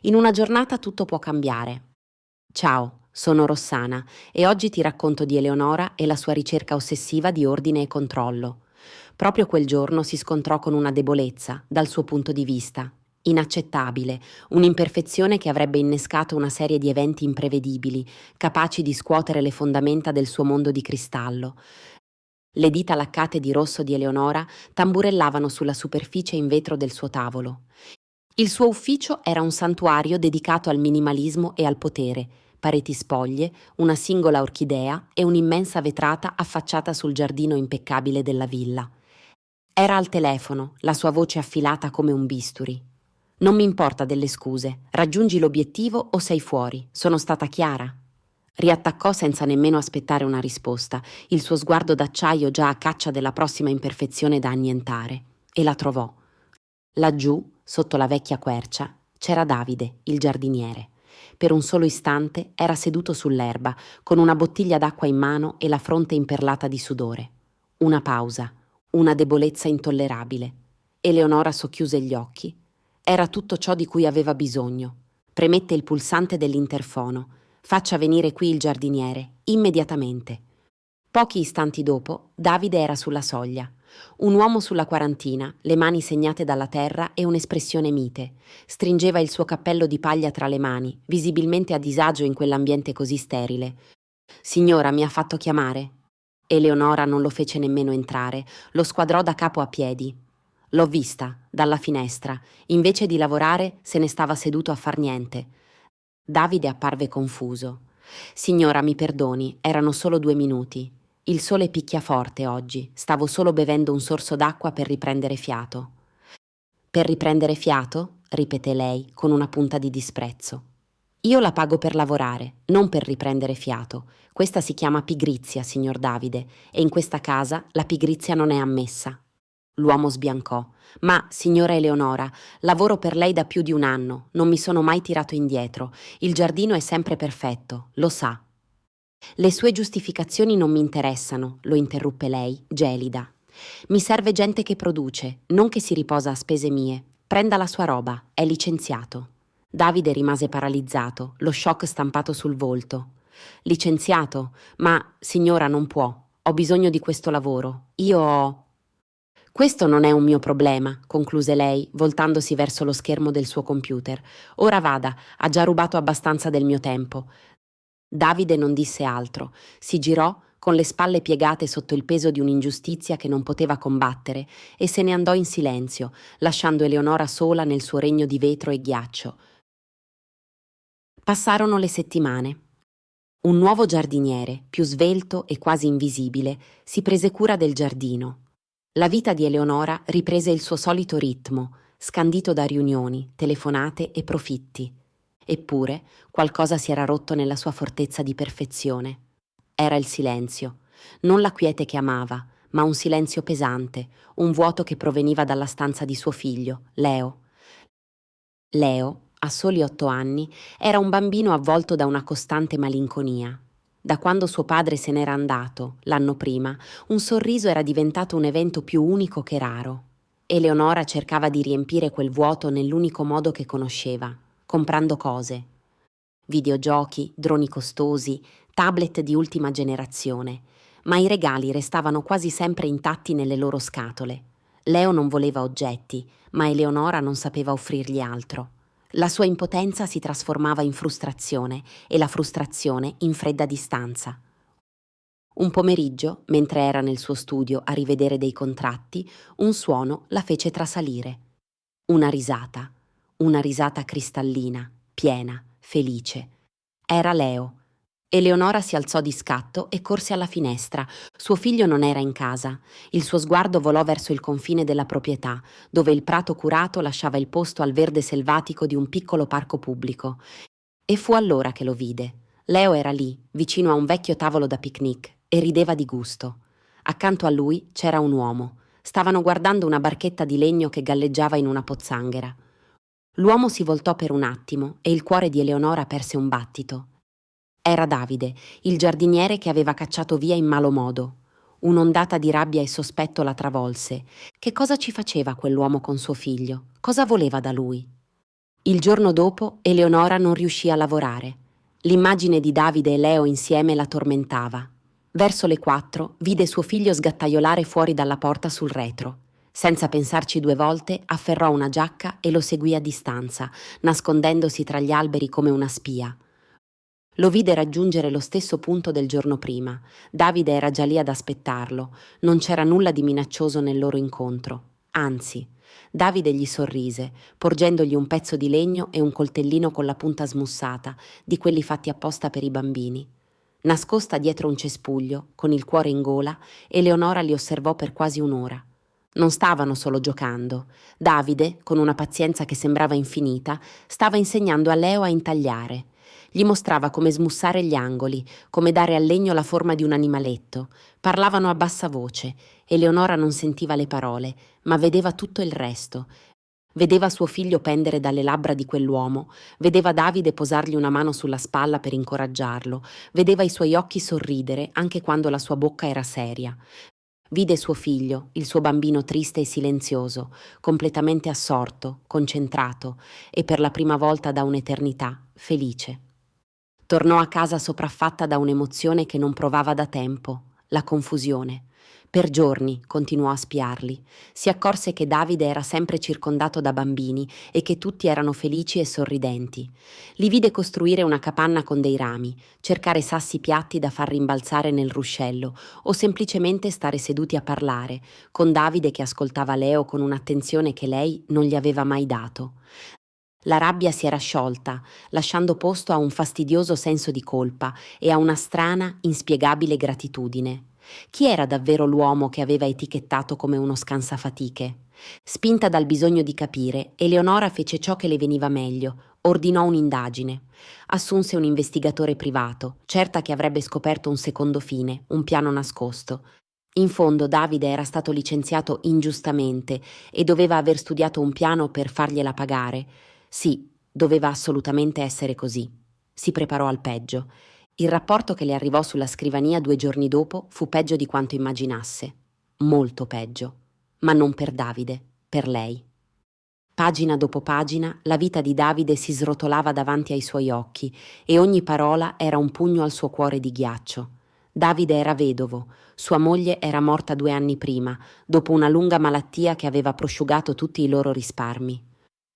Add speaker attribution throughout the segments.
Speaker 1: In una giornata tutto può cambiare. Ciao, sono Rossana e oggi ti racconto di Eleonora e la sua ricerca ossessiva di ordine e controllo. Proprio quel giorno si scontrò con una debolezza, dal suo punto di vista. Inaccettabile, un'imperfezione che avrebbe innescato una serie di eventi imprevedibili, capaci di scuotere le fondamenta del suo mondo di cristallo. Le dita laccate di rosso di Eleonora tamburellavano sulla superficie in vetro del suo tavolo. Il suo ufficio era un santuario dedicato al minimalismo e al potere, pareti spoglie, una singola orchidea e un'immensa vetrata affacciata sul giardino impeccabile della villa. Era al telefono, la sua voce affilata come un bisturi. Non mi importa delle scuse, raggiungi l'obiettivo o sei fuori, sono stata chiara. Riattaccò senza nemmeno aspettare una risposta, il suo sguardo d'acciaio già a caccia della prossima imperfezione da annientare, e la trovò. Laggiù, sotto la vecchia quercia, c'era Davide, il giardiniere. Per un solo istante era seduto sull'erba, con una bottiglia d'acqua in mano e la fronte imperlata di sudore. Una pausa, una debolezza intollerabile. Eleonora socchiuse gli occhi. Era tutto ciò di cui aveva bisogno. Premette il pulsante dell'interfono. Faccia venire qui il giardiniere, immediatamente. Pochi istanti dopo, Davide era sulla soglia. Un uomo sulla quarantina, le mani segnate dalla terra e un'espressione mite. Stringeva il suo cappello di paglia tra le mani, visibilmente a disagio in quell'ambiente così sterile. Signora, mi ha fatto chiamare? Eleonora non lo fece nemmeno entrare, lo squadrò da capo a piedi. L'ho vista, dalla finestra. Invece di lavorare, se ne stava seduto a far niente. Davide apparve confuso. Signora, mi perdoni, erano solo 2 minuti. Il sole picchia forte oggi, stavo solo bevendo un sorso d'acqua per riprendere fiato. Per riprendere fiato? Ripeté lei, con una punta di disprezzo. Io la pago per lavorare, non per riprendere fiato. Questa si chiama pigrizia, signor Davide, e in questa casa la pigrizia non è ammessa. L'uomo sbiancò. Ma, signora Eleonora, lavoro per lei da più di un anno, non mi sono mai tirato indietro. Il giardino è sempre perfetto, lo sa. Le sue giustificazioni non mi interessano, lo interruppe lei, gelida. Mi serve gente che produce, non che si riposa a spese mie. Prenda la sua roba, è licenziato. Davide rimase paralizzato, lo shock stampato sul volto. Licenziato? Ma, signora, non può. Ho bisogno di questo lavoro. Io ho... Questo non è un mio problema, concluse lei, voltandosi verso lo schermo del suo computer. Ora vada, ha già rubato abbastanza del mio tempo. Davide non disse altro, si girò con le spalle piegate sotto il peso di un'ingiustizia che non poteva combattere e se ne andò in silenzio, lasciando Eleonora sola nel suo regno di vetro e ghiaccio. Passarono le settimane. Un nuovo giardiniere, più svelto e quasi invisibile, si prese cura del giardino. La vita di Eleonora riprese il suo solito ritmo, scandito da riunioni, telefonate e profitti. Eppure qualcosa si era rotto nella sua fortezza di perfezione. Era il silenzio, non la quiete che amava, ma un silenzio pesante, un vuoto che proveniva dalla stanza di suo figlio, Leo. Leo, a soli 8 anni, era un bambino avvolto da una costante malinconia. Da quando suo padre se n'era andato, l'anno prima, un sorriso era diventato un evento più unico che raro. Eleonora cercava di riempire quel vuoto nell'unico modo che conosceva, comprando cose. Videogiochi, droni costosi, tablet di ultima generazione, ma i regali restavano quasi sempre intatti nelle loro scatole. Leo non voleva oggetti, ma Eleonora non sapeva offrirgli altro. La sua impotenza si trasformava in frustrazione e la frustrazione in fredda distanza. Un pomeriggio, mentre era nel suo studio a rivedere dei contratti, un suono la fece trasalire. Una risata cristallina, piena, felice. Era Leo. Eleonora si alzò di scatto e corse alla finestra. Suo figlio non era in casa. Il suo sguardo volò verso il confine della proprietà, dove il prato curato lasciava il posto al verde selvatico di un piccolo parco pubblico. E fu allora che lo vide. Leo era lì, vicino a un vecchio tavolo da picnic, e rideva di gusto. Accanto a lui c'era un uomo. Stavano guardando una barchetta di legno che galleggiava in una pozzanghera. L'uomo si voltò per un attimo e il cuore di Eleonora perse un battito. Era Davide, il giardiniere che aveva cacciato via in malo modo. Un'ondata di rabbia e sospetto la travolse. Che cosa ci faceva quell'uomo con suo figlio? Cosa voleva da lui? Il giorno dopo Eleonora non riuscì a lavorare. L'immagine di Davide e Leo insieme la tormentava. Verso le 4 vide suo figlio sgattaiolare fuori dalla porta sul retro. Senza pensarci due volte, afferrò una giacca e lo seguì a distanza, nascondendosi tra gli alberi come una spia. Lo vide raggiungere lo stesso punto del giorno prima. Davide era già lì ad aspettarlo. Non c'era nulla di minaccioso nel loro incontro. Anzi, Davide gli sorrise, porgendogli un pezzo di legno e un coltellino con la punta smussata, di quelli fatti apposta per i bambini. Nascosta dietro un cespuglio, con il cuore in gola, Eleonora li osservò per quasi un'ora. Non stavano solo giocando. Davide, con una pazienza che sembrava infinita, stava insegnando a Leo a intagliare. Gli mostrava come smussare gli angoli, come dare al legno la forma di un animaletto. Parlavano a bassa voce. Eleonora non sentiva le parole, ma vedeva tutto il resto. Vedeva suo figlio pendere dalle labbra di quell'uomo, vedeva Davide posargli una mano sulla spalla per incoraggiarlo, vedeva i suoi occhi sorridere anche quando la sua bocca era seria. Vide suo figlio, il suo bambino triste e silenzioso, completamente assorto, concentrato e per la prima volta da un'eternità felice. Tornò a casa sopraffatta da un'emozione che non provava da tempo, la confusione. Per giorni continuò a spiarli. Si accorse che Davide era sempre circondato da bambini e che tutti erano felici e sorridenti. Li vide costruire una capanna con dei rami, cercare sassi piatti da far rimbalzare nel ruscello o semplicemente stare seduti a parlare, con Davide che ascoltava Leo con un'attenzione che lei non gli aveva mai dato. La rabbia si era sciolta, lasciando posto a un fastidioso senso di colpa e a una strana, inspiegabile gratitudine. Chi era davvero l'uomo che aveva etichettato come uno scansafatiche? Spinta dal bisogno di capire, Eleonora fece ciò che le veniva meglio, ordinò un'indagine. Assunse un investigatore privato, certa che avrebbe scoperto un secondo fine, un piano nascosto. In fondo Davide era stato licenziato ingiustamente e doveva aver studiato un piano per fargliela pagare. Sì, doveva assolutamente essere così. Si preparò al peggio. Il rapporto che le arrivò sulla scrivania 2 giorni dopo fu peggio di quanto immaginasse. Molto peggio. Ma non per Davide, per lei. Pagina dopo pagina, la vita di Davide si srotolava davanti ai suoi occhi e ogni parola era un pugno al suo cuore di ghiaccio. Davide era vedovo, sua moglie era morta 2 anni prima, dopo una lunga malattia che aveva prosciugato tutti i loro risparmi.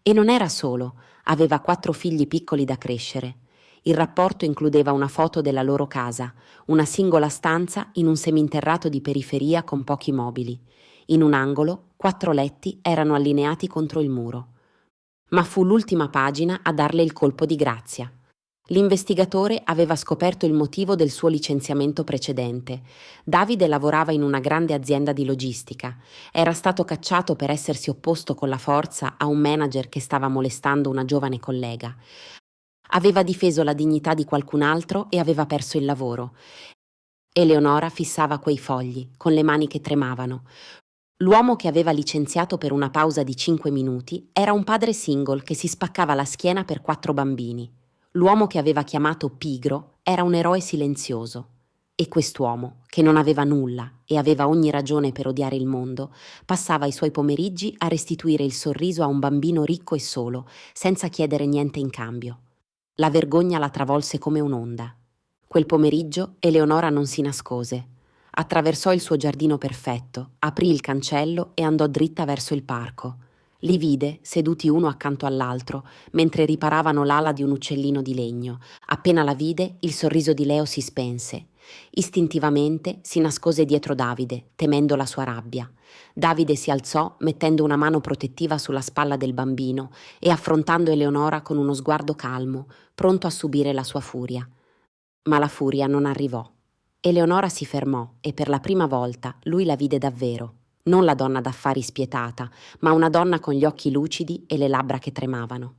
Speaker 1: E non era solo, aveva 4 figli piccoli da crescere. Il rapporto includeva una foto della loro casa, una singola stanza in un seminterrato di periferia con pochi mobili. In un angolo, 4 letti erano allineati contro il muro. Ma fu l'ultima pagina a darle il colpo di grazia. L'investigatore aveva scoperto il motivo del suo licenziamento precedente. Davide lavorava in una grande azienda di logistica. Era stato cacciato per essersi opposto con la forza a un manager che stava molestando una giovane collega. Aveva difeso la dignità di qualcun altro e aveva perso il lavoro. Eleonora fissava quei fogli, con le mani che tremavano. L'uomo che aveva licenziato per una pausa di 5 minuti era un padre single che si spaccava la schiena per 4 bambini. L'uomo che aveva chiamato pigro era un eroe silenzioso. E quest'uomo, che non aveva nulla e aveva ogni ragione per odiare il mondo, passava i suoi pomeriggi a restituire il sorriso a un bambino ricco e solo, senza chiedere niente in cambio. La vergogna la travolse come un'onda. Quel pomeriggio Eleonora non si nascose. Attraversò il suo giardino perfetto, aprì il cancello e andò dritta verso il parco. Li vide, seduti uno accanto all'altro, mentre riparavano l'ala di un uccellino di legno. Appena la vide, il sorriso di Leo si spense. Istintivamente si nascose dietro Davide, temendo la sua rabbia. Davide si alzò, mettendo una mano protettiva sulla spalla del bambino e affrontando Eleonora con uno sguardo calmo, pronto a subire la sua furia. Ma la furia non arrivò. Eleonora si fermò e per la prima volta lui la vide davvero. Non la donna d'affari spietata, ma una donna con gli occhi lucidi e le labbra che tremavano.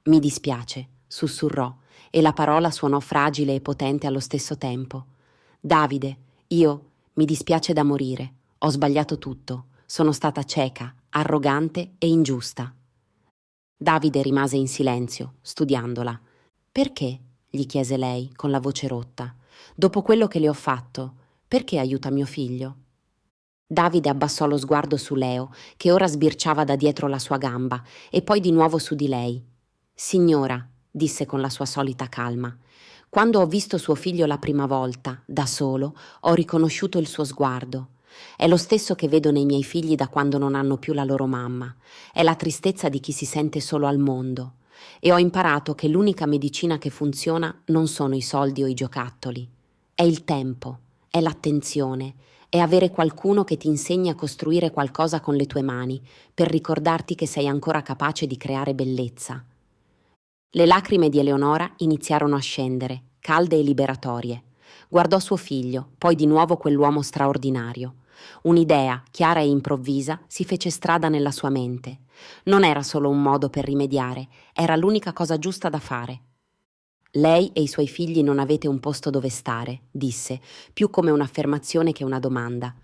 Speaker 1: Mi dispiace, sussurrò, e la parola suonò fragile e potente allo stesso tempo. Davide, mi dispiace da morire. Ho sbagliato tutto. Sono stata cieca, arrogante e ingiusta. Davide rimase in silenzio, studiandola. Perché? Gli chiese lei, con la voce rotta. Dopo quello che le ho fatto, perché aiuta mio figlio? Davide abbassò lo sguardo su Leo, che ora sbirciava da dietro la sua gamba, e poi di nuovo su di lei. Signora, disse con la sua solita calma, quando ho visto suo figlio la prima volta, da solo, ho riconosciuto il suo sguardo. È lo stesso che vedo nei miei figli da quando non hanno più la loro mamma. È la tristezza di chi si sente solo al mondo. E ho imparato che l'unica medicina che funziona non sono i soldi o i giocattoli. È il tempo, è l'attenzione, è avere qualcuno che ti insegni a costruire qualcosa con le tue mani, per ricordarti che sei ancora capace di creare bellezza. Le lacrime di Eleonora iniziarono a scendere, calde e liberatorie. Guardò suo figlio, poi di nuovo quell'uomo straordinario. Un'idea, chiara e improvvisa, si fece strada nella sua mente. Non era solo un modo per rimediare, era l'unica cosa giusta da fare. Lei e i suoi figli non avete un posto dove stare, disse, più come un'affermazione che una domanda.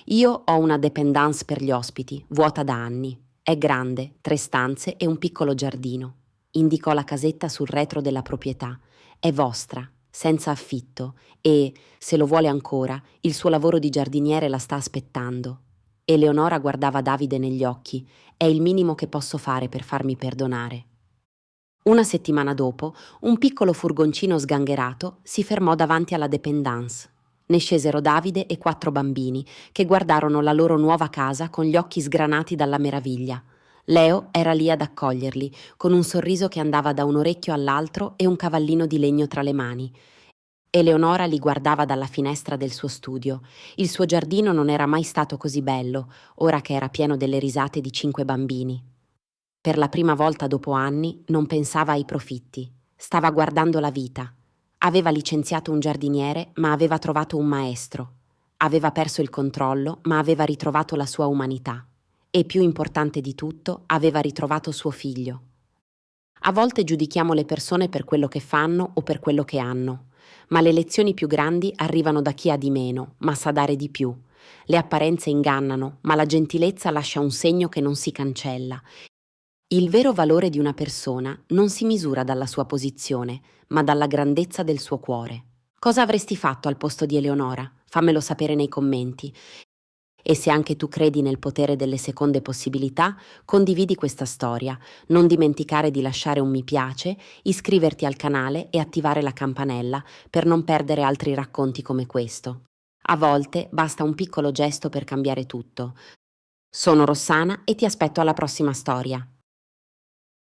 Speaker 1: Io ho una dépendance per gli ospiti, vuota da anni. È grande, 3 stanze e un piccolo giardino. Indicò la casetta sul retro della proprietà. È vostra, senza affitto, e, se lo vuole ancora, il suo lavoro di giardiniere la sta aspettando. Eleonora guardava Davide negli occhi. È il minimo che posso fare per farmi perdonare. Una settimana dopo, un piccolo furgoncino sgangherato si fermò davanti alla dépendance. Ne scesero Davide e 4 bambini, che guardarono la loro nuova casa con gli occhi sgranati dalla meraviglia. Leo era lì ad accoglierli, con un sorriso che andava da un orecchio all'altro e un cavallino di legno tra le mani. Eleonora li guardava dalla finestra del suo studio. Il suo giardino non era mai stato così bello, ora che era pieno delle risate di 5 bambini. Per la prima volta dopo anni non pensava ai profitti, stava guardando la vita. Aveva licenziato un giardiniere, ma aveva trovato un maestro. Aveva perso il controllo, ma aveva ritrovato la sua umanità. E più importante di tutto, aveva ritrovato suo figlio. A volte giudichiamo le persone per quello che fanno o per quello che hanno, ma le lezioni più grandi arrivano da chi ha di meno, ma sa dare di più. Le apparenze ingannano, ma la gentilezza lascia un segno che non si cancella. Il vero valore di una persona non si misura dalla sua posizione, ma dalla grandezza del suo cuore. Cosa avresti fatto al posto di Eleonora? Fammelo sapere nei commenti. E se anche tu credi nel potere delle seconde possibilità, condividi questa storia. Non dimenticare di lasciare un mi piace, iscriverti al canale e attivare la campanella per non perdere altri racconti come questo. A volte basta un piccolo gesto per cambiare tutto. Sono Rossana e ti aspetto alla prossima storia.